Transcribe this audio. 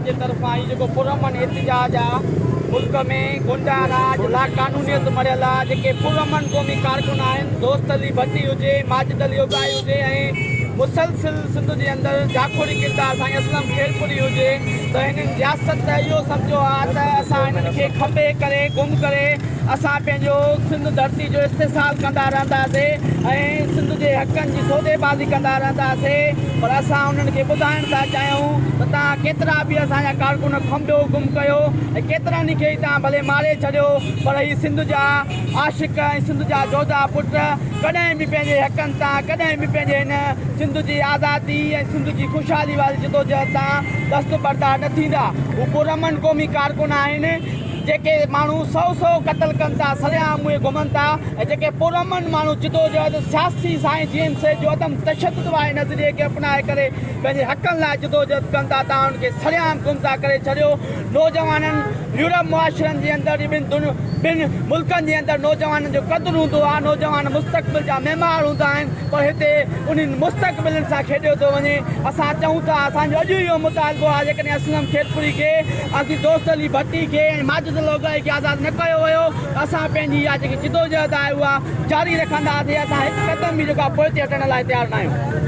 जे तरफ़ां ही जेको पुरअमन एहतजाज आहे मुल्क में गुंडा राज ला कानूनियत मरियल आहे जेके पुरअमन क़ौमी कारकुन आहिनि दोस्त अली भट्टी हुजे माजिद अली उगाई हुजे ऐं मुसलसिल सिंध जे अंदरि जाखोड़ी किरदार साईं असलम खेरपुरी हुजे त हिननि रियासत इहो सम्झो आहे त असां हिननि खे खपे करे गुम करे असां पंहिंजो सिंध धरती जो इस्तेसाल कंदा रहंदासीं ऐं सिंध जे हक़नि जी सौदेबाज़ी कंदा रहंदासीं पर असां उन्हनि खे ॿुधाइण था चाहियूं त तव्हां केतिरा बि असांजा कारकुन खंबियो गुम कयो ऐं केतिरनि खे तव्हां भले मारे छॾियो पर ही सिंध जा आशिक ऐं सिंध जा जोधा पुट कॾहिं बि पंहिंजे हक़नि तां कॾहिं बि पंहिंजे हिन सिंध जी आज़ादी ऐं सिंध जी ख़ुशहाली वारी जिदोजहद तां दस्तबरदार न थींदा हू पुरअमन क़ौमी कारकुन आहिनि जेके माण्हू 100 क़तल कनि था सरेआम उहे घुमनि था ऐं जेके पुरअमन माण्हू जिदोजहद सियासी साईं जीअं से जो अदम तशद्दुद वारे नज़रिए खे अपनाए करे पंहिंजे हक़नि लाइ जिदोजहद कनि था तव्हां उनखे सरेआम गुम था करे छॾियो नौजवाननि यूरोप मुआशरनि जे अंदरि ॿिनि मुल्कनि जे अंदरि नौजवाननि जो क़दुरु हूंदो आहे नौजवान मुस्तक़बिल जा महिमान हूंदा आहिनि पर हिते उन्हनि मुस्तक़बिलनि सां खेॾियो थो वञे असां चऊं था असांजो अॼु इहो मुतालबो आहे जेकॾहिं असलम खेरपुरी खे असीं दोस्त अली भट्टी खे ऐं माजिद लोगाई खे आज़ादु न कयो वियो असां पंहिंजी इहा जेकी जिदोजहद आहे उहा जारी रखंदासीं असां हिकु क़दम बि जेका पोइ ते हटण लाइ तयारु न आहियूं।